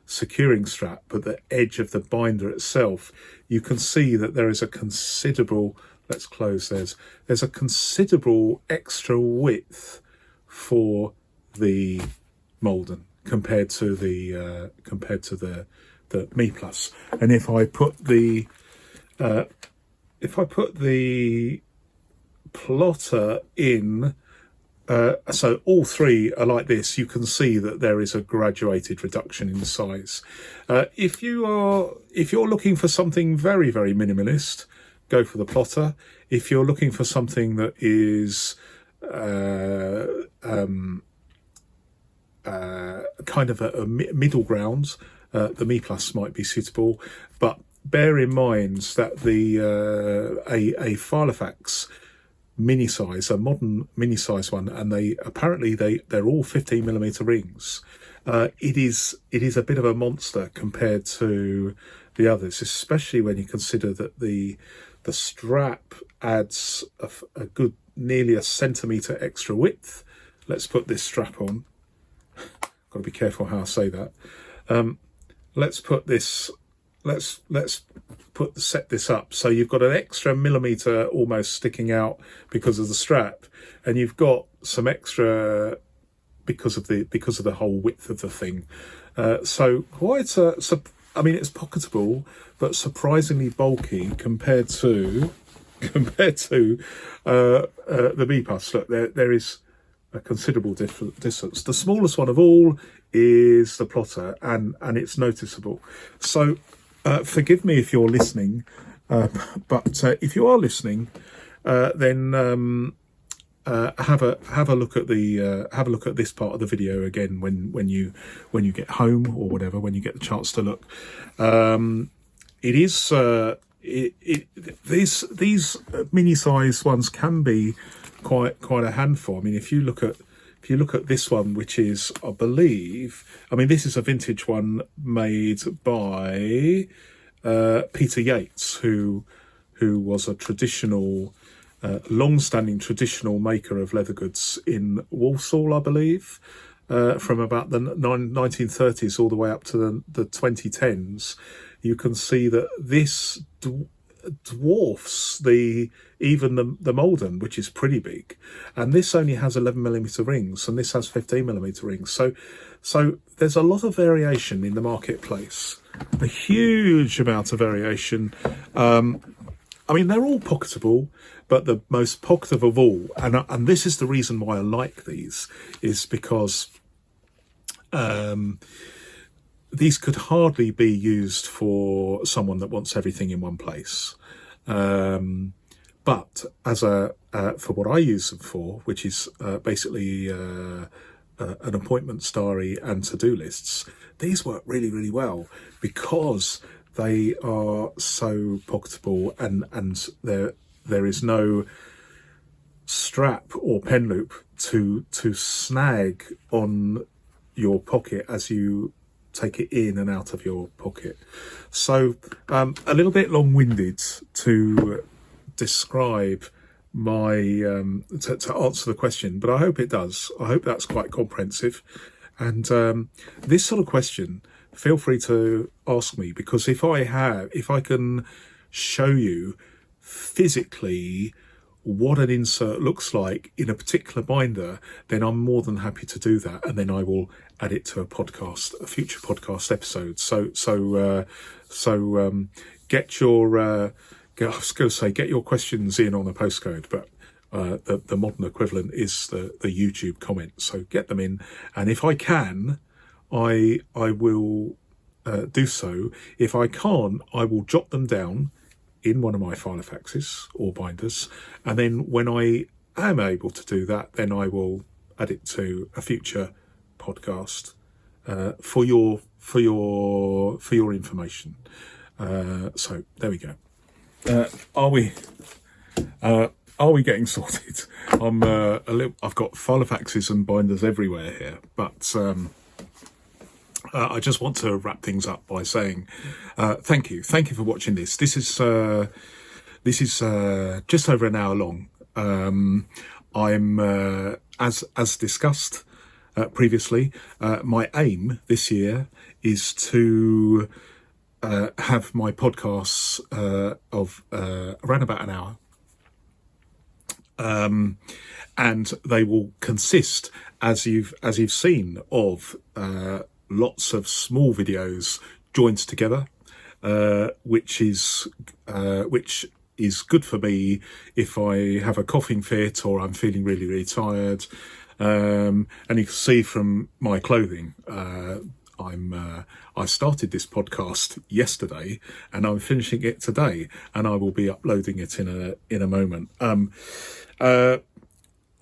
securing strap, but the edge of the binder itself. You can see that there is a considerable, let's close there's a considerable extra width for the Malden compared to the MeePlus. And if I put the Plotter in, so all three are like this, you can see that there is a graduated reduction in size. If you're looking for something very, very minimalist, go for the Plotter. If you're looking for something that is kind of a middle ground, the MeePlus might be suitable. But bear in mind that a Filofax mini size, a modern mini size one, and they're all 15 millimeter rings. It is a bit of a monster compared to the others, especially when you consider that the strap adds a good nearly a centimetre extra width. Let's put this strap on. Got to be careful how I say that. Let's set this up. So you've got an extra millimetre almost sticking out because of the strap, and you've got some extra because of the whole width of the thing. So quite I mean, it's pocketable, but surprisingly bulky compared to the MeePlus. Look, there is a considerable distance. The smallest one of all is the Plotter, and it's noticeable. So forgive me if you're listening, but if you are listening, then have a look at this part of the video again when you get home or whatever, when you get the chance to look. It is these mini size ones can be quite a handful. I mean, if you look at if you look at this one, which is, I believe, this is a vintage one made by Peter Yates, who was a traditional, long-standing traditional maker of leather goods in Walsall, I believe, from about the 1930s all the way up to the 2010s. You can see that this dwarfs even the Malden, which is pretty big, and this only has 11mm rings, and this has 15mm rings. So there's a lot of variation in the marketplace, a huge amount of variation. They're all pocketable, but the most pocketable of all, and this is the reason why I like these, is because these could hardly be used for someone that wants everything in one place. But as for what I use them for, which is basically an appointments diary and to-do lists, these work really, really well because they are so pocketable, and there is no strap or pen loop to snag on your pocket as you take it in and out of your pocket. So a little bit long-winded to describe my to answer the question, but I hope it does. I hope that's quite comprehensive. And this sort of question, feel free to ask me, because if I can show you physically what an insert looks like in a particular binder, then I'm more than happy to do that, and then I will add it to a future podcast episode. So get your I was going to say get your questions in on a postcode, but the modern equivalent is the YouTube comment. So get them in, and if I can, I will do so. If I can't, I will jot them down in one of my filofaxes or binders, and then when I am able to do that, then I will add it to a future podcast for your information. So there we go. Are we getting sorted? I've got filofaxes and binders everywhere here, but I just want to wrap things up by saying thank you for watching this. This is just over an hour long. I'm as discussed previously. My aim this year is to have my podcasts of around about an hour, and they will consist, as you've seen, of lots of small videos joined together, which is good for me if I have a coughing fit or I'm feeling really, really tired. And you can see from my clothing, I started this podcast yesterday and I'm finishing it today, and I will be uploading it in a moment.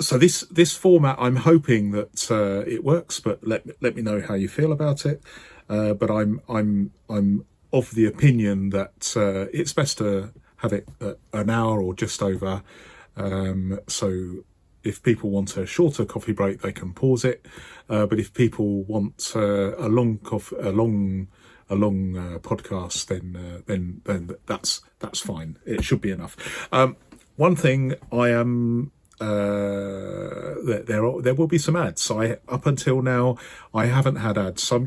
So this format, I'm hoping that it works, but let me know how you feel about it. But I'm of the opinion that it's best to have it an hour or just over. So if people want a shorter coffee break, they can pause it. But if people want a long podcast, then that's fine. It should be enough. One thing I am. There will be some ads. Up until now, I haven't had ads, so I'm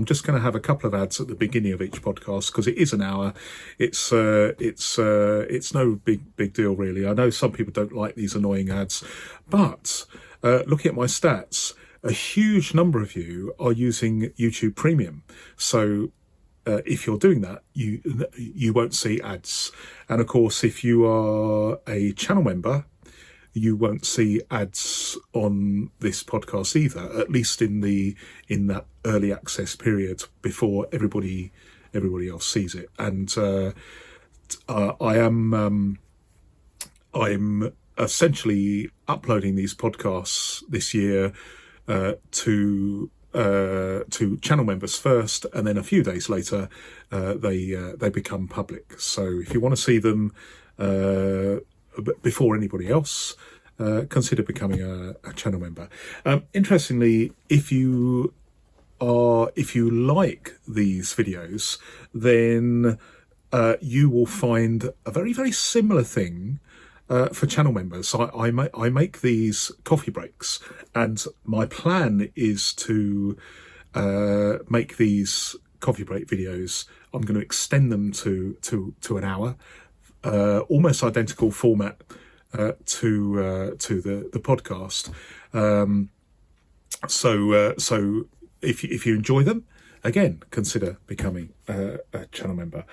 just going to have a couple of ads at the beginning of each podcast, because it is an hour. It's no big deal really. I know some people don't like these annoying ads, but looking at my stats, a huge number of you are using YouTube Premium. So if you're doing that, you won't see ads. And of course, if you are a channel member, you won't see ads on this podcast either, at least in that early access period before everybody else sees it. And I'm essentially uploading these podcasts this year to channel members first, and then a few days later they become public. So if you want to see them before anybody else, consider becoming a channel member. Interestingly, if you like these videos, then you will find a very, very similar thing for channel members. I make these coffee breaks, and my plan is to make these coffee break videos. I'm going to extend them to an hour, almost identical format to the podcast. So if you enjoy them, again, consider becoming a channel member.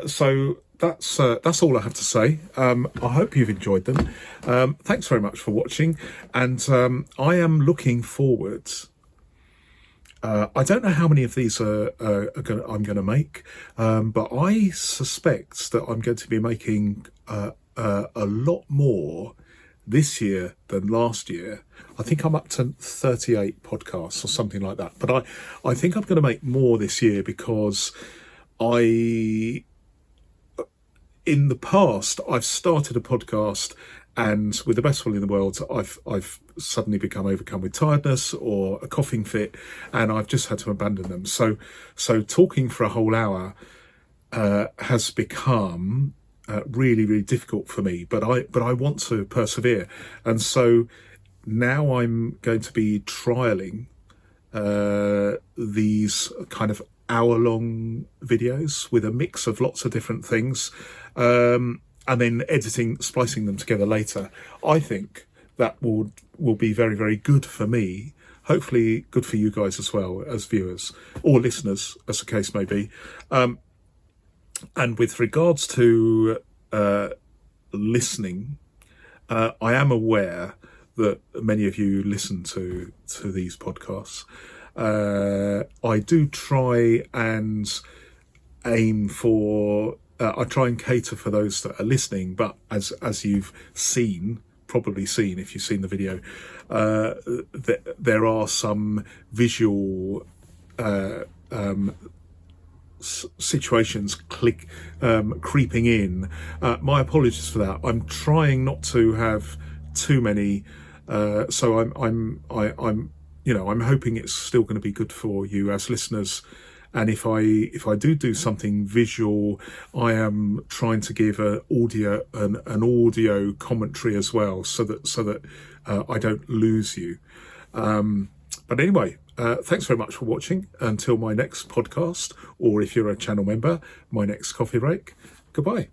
So that's all I have to say. I hope you've enjoyed them. Thanks very much for watching, and I am looking forward. I don't know how many of these I'm going to make, but I suspect that I'm going to be making a lot more this year than last year. I think I'm up to 38 podcasts or something like that. But I think I'm going to make more this year because in the past, I've started a podcast, and with the best will in the world, I've suddenly become overcome with tiredness or a coughing fit, and I've just had to abandon them. So talking for a whole hour has become really, really difficult for me. But I want to persevere, and so now I'm going to be trialing these kind of hour-long videos with a mix of lots of different things. And then splicing them together later. I think that will be very, very good for me. Hopefully good for you guys as well, as viewers or listeners, as the case may be. And with regards to listening, I am aware that many of you listen to these podcasts. I do try and aim for... I try and cater for those that are listening, but as you've probably seen if you've seen the video, there are some visual situations creeping in. My apologies for that. I'm trying not to have too many, so I'm hoping it's still going to be good for you as listeners. And if I do something visual, I am trying to give an audio commentary as well, so that I don't lose you. But anyway, thanks very much for watching. Until my next podcast, or if you're a channel member, my next coffee break. Goodbye.